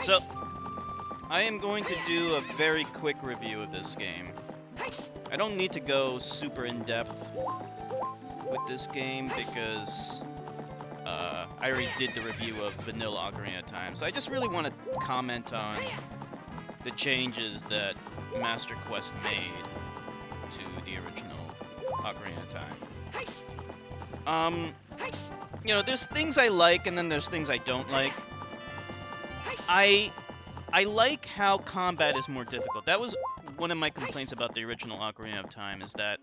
So, I am going to do a very quick review of this game. I don't need to go super in-depth with this game because I already did the review of Vanilla Ocarina of Time. So I just really want to comment on the changes that Master Quest made to the original Ocarina of Time. You know, there's things I like and then there's things I don't like. I like how combat is more difficult. That was one of my complaints about the original Ocarina of Time, is that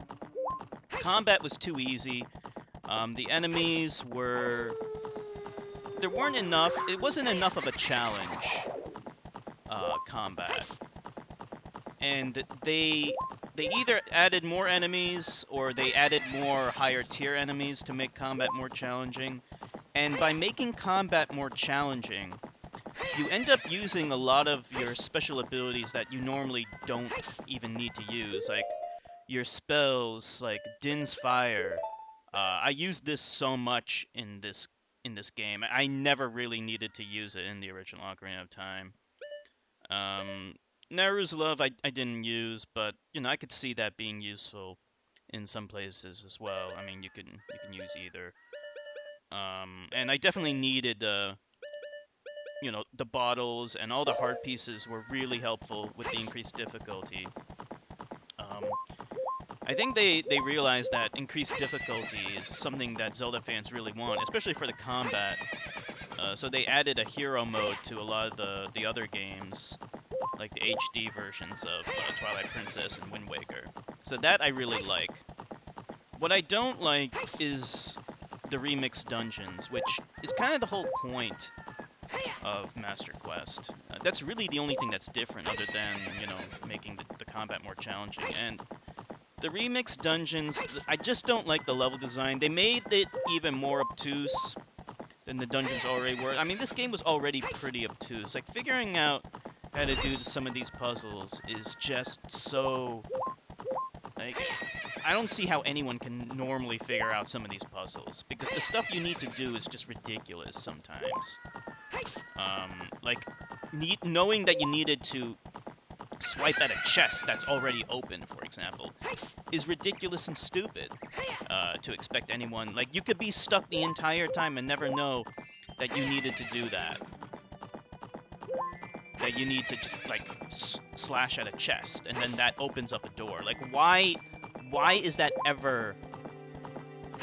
combat was too easy. The enemies were... There weren't enough... It wasn't enough of a challenge, combat. And they either added more enemies or they added more higher tier enemies to make combat more challenging. And by making combat more challenging, you end up using a lot of your special abilities that you normally don't even need to use, like your spells, like Din's Fire. I used this so much in this game. I never really needed to use it in the original Ocarina of Time. Naru's Love I didn't use, but you know, I could see that being useful in some places as well. I mean, you can use either. And I definitely needed you know, the bottles and all the heart pieces were really helpful with the increased difficulty. I think they realized that increased difficulty is something that Zelda fans really want, especially for the combat. So they added a hero mode to a lot of the other games, like the HD versions of Twilight Princess and Wind Waker. So that I really like. What I don't like is the remixed dungeons, which is kind of the whole point of Master Quest. That's really the only thing that's different, other than, you know, making the combat more challenging. And the remixed dungeons, I just don't like the level design. They made it even more obtuse than the dungeons already were. I mean, this game was already pretty obtuse. Like, figuring out how to do some of these puzzles is just so... Like, I don't see how anyone can normally figure out some of these puzzles, because the stuff you need to do is just ridiculous sometimes. Like, knowing that you needed to swipe at a chest that's already open, for example, is ridiculous and stupid to expect anyone. Like, you could be stuck the entire time and never know that you needed to do that. That you need to just, like, slash at a chest, and then that opens up a door. Like, why is that ever...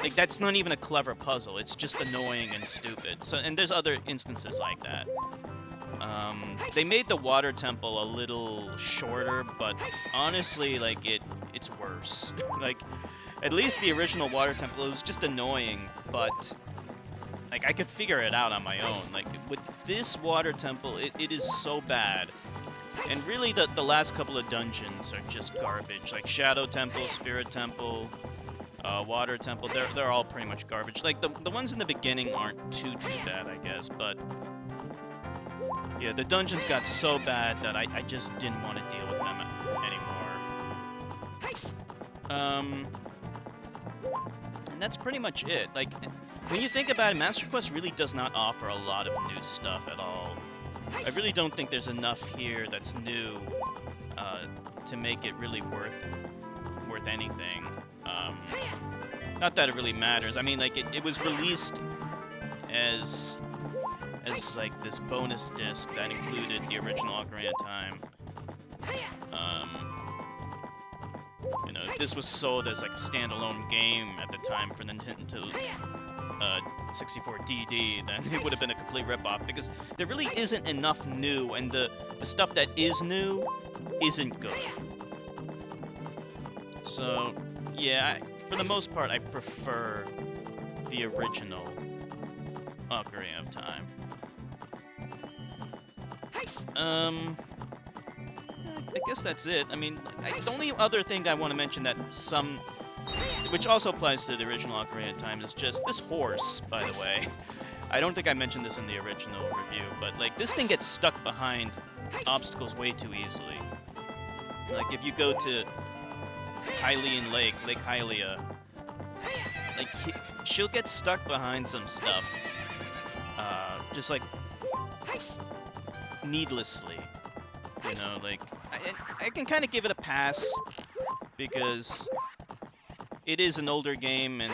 Like, that's not even a clever puzzle. It's just annoying and stupid. So, and there's other instances like that. They made the water temple a little shorter, but honestly, like, it's worse. Like, at least the original water temple, it was just annoying, but like, I could figure it out on my own. Like, with this water temple, it is so bad. And really, the last couple of dungeons are just garbage. Like Shadow Temple, Spirit Temple, Water Temple, they're all pretty much garbage. Like, the ones in the beginning aren't too bad, I guess, but yeah, the dungeons got so bad that I just didn't want to deal with them anymore. And that's pretty much it. Like, when you think about it, Master Quest really does not offer a lot of new stuff at all. I really don't think there's enough here that's new to make it really worth anything. Not that it really matters. I mean, like, it was released as like this bonus disc that included the original Ocarina of Time. You know, if this was sold as like a standalone game at the time for Nintendo 64 DD, then it would have been a complete ripoff, because there really isn't enough new, and the stuff that is new isn't good. So, yeah, for the most part, I prefer the original Ocarina of Time. I guess that's it. I mean, the only other thing I want to mention that which also applies to the original Ocarina of Time, is just this horse, by the way. I don't think I mentioned this in the original review, but like, this thing gets stuck behind obstacles way too easily. Like, if you go to Hylian Lake, Lake Hylia, like, she'll get stuck behind some stuff. Just like, needlessly. You know, like, I can kind of give it a pass because it is an older game and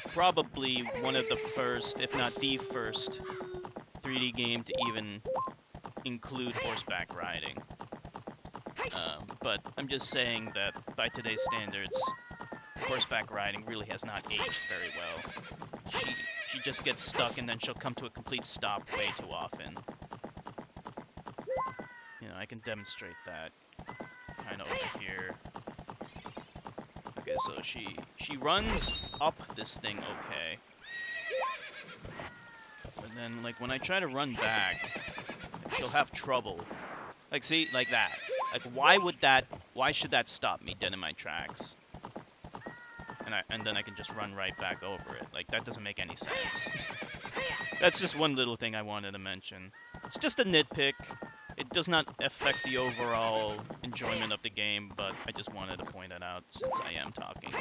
probably one of the first, if not the first, 3D game to even include horseback riding. But I'm just saying that by today's standards, horseback riding really has not aged very well. She just gets stuck and then she'll come to a complete stop way too often. You know, I can demonstrate that kind of over here. Okay, so she runs up this thing okay. But then, like, when I try to run back, she'll have trouble. Like, see? Like that. Like, why should that stop me dead in my tracks? And then I can just run right back over it. Like, that doesn't make any sense. That's just one little thing I wanted to mention. It's just a nitpick. It does not affect the overall enjoyment of the game, but I just wanted to point it out since I am talking.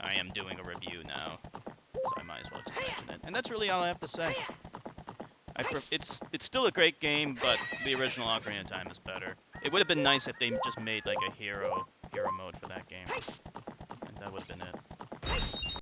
I am doing a review now, so I might as well just mention it. And that's really all I have to say. It's still a great game, but the original Ocarina of Time is better. It would have been nice if they just made like a hero mode for that game, and that would have been it.